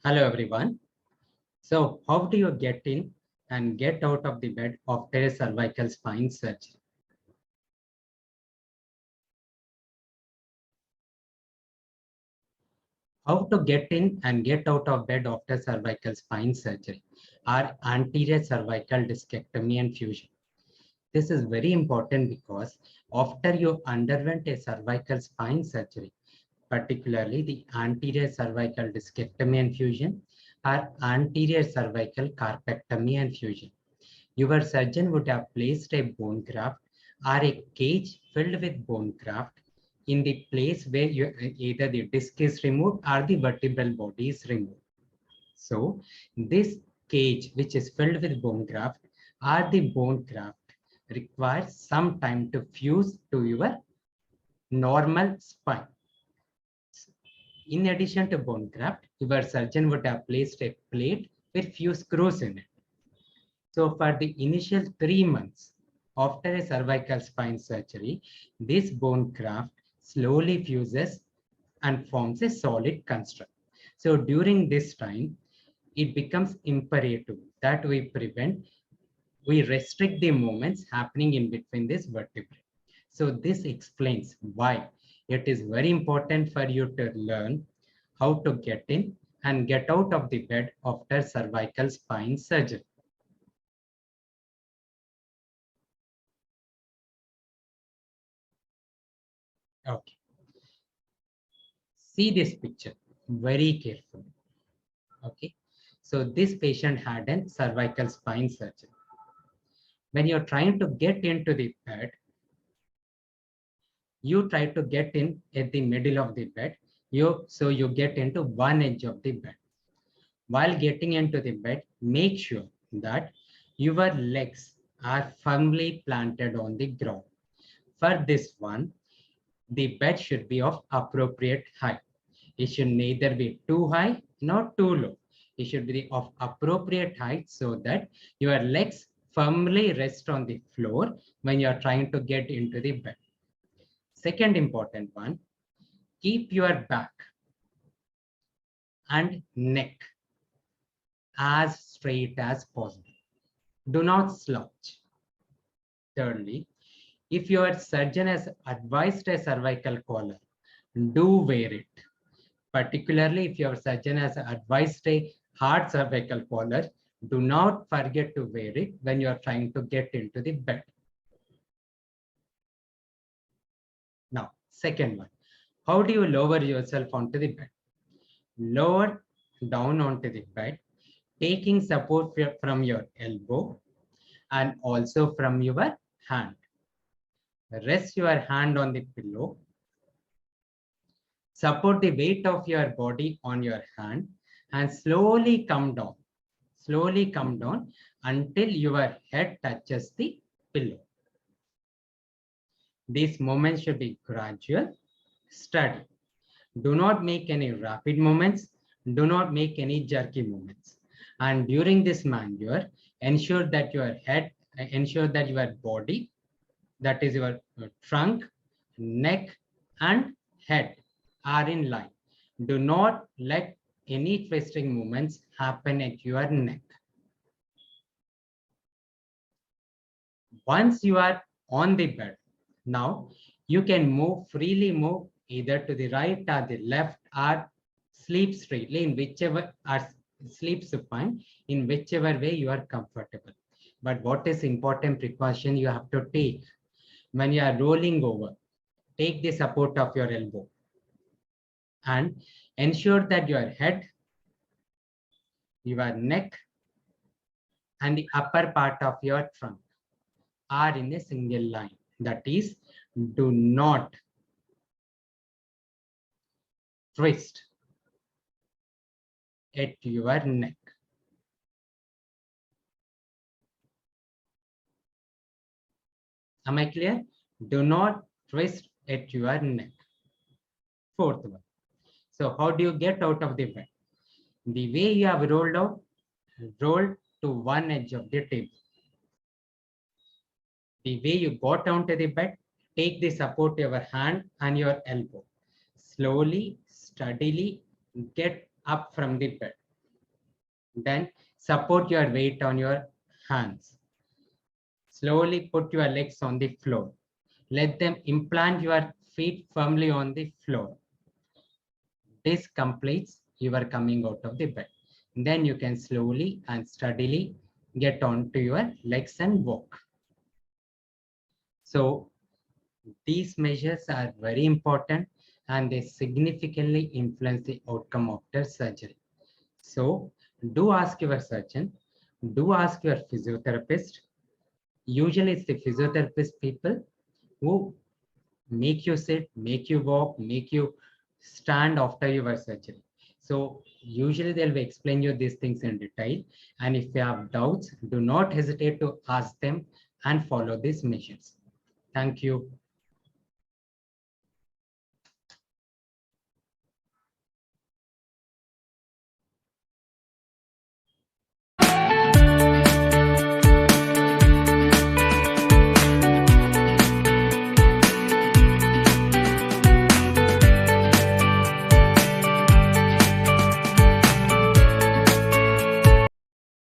Hello everyone. So how do you get in and get out of the bed after a cervical spine surgery? How to get in and get out of bed after cervical spine surgery are anterior cervical discectomy and fusion. This is very important because after you underwent a cervical spine surgery, particularly the anterior cervical discectomy and fusion or anterior cervical carpectomy and fusion, your surgeon would have placed a bone graft or a cage filled with bone graft in the place where either the disc is removed or the vertebral body is removed. So this cage, which is filled with bone graft or the bone graft, requires some time to fuse to your normal spine. In addition to bone graft, your surgeon would have placed a plate with few screws in it. So for the initial 3 months after a cervical spine surgery, this bone graft slowly fuses and forms a solid construct. So during this time, it becomes imperative that we restrict the movements happening in between this vertebrae. So this explains why it is very important for you to learn how to get in and get out of the bed after cervical spine surgery. Okay. See this picture very carefully. Okay. So this patient had a cervical spine surgery. When you're trying to get into the bed, you try to get in at the middle of the bed. So you get into one edge of the bed. While getting into the bed, make sure that your legs are firmly planted on the ground. For this one, the bed should be of appropriate height. It should neither be too high nor too low. It should be of appropriate height so that your legs firmly rest on the floor when you are trying to get into the bed. Second important one, keep your back and neck as straight as possible. Do not slouch. Thirdly, if your surgeon has advised a cervical collar, do wear it. Particularly if your surgeon has advised a hard cervical collar, do not forget to wear it when you are trying to get into the bed. Now, second one, how do you lower yourself onto the bed? Lower down onto the bed, taking support from your elbow and also from your hand. Rest your hand on the pillow. Support the weight of your body on your hand and slowly come down. Slowly come down until your head touches the pillow. These movements should be gradual, steady. Do not make any rapid movements. Do not make any jerky movements. And during this maneuver, ensure that your body, that is your trunk, neck, and head are in line. Do not let any twisting movements happen at your neck. Once you are on the bed, now you can freely move either to the right or the left or sleep straightly in whichever, or sleep supine in whichever way you are comfortable. But what is important precaution you have to take when you are rolling over? Take the support of your elbow and ensure that your head, your neck, and the upper part of your trunk are in a single line. That is, do not twist at your neck. Am I clear? Do not twist at your neck. Fourth one. So how do you get out of the bed? The way you have rolled out, roll to one edge of the table. The way you got onto the bed, take the support of your hand and your elbow. Slowly, steadily get up from the bed. Then support your weight on your hands. Slowly put your legs on the floor. Let them implant your feet firmly on the floor. This completes your coming out of the bed. Then you can slowly and steadily get onto your legs and walk. So these measures are very important and they significantly influence the outcome after surgery. So do ask your surgeon, do ask your physiotherapist. Usually it's the physiotherapist people who make you sit, make you walk, make you stand after your surgery. So usually they'll explain you these things in detail. And if you have doubts, do not hesitate to ask them and follow these measures. Thank you.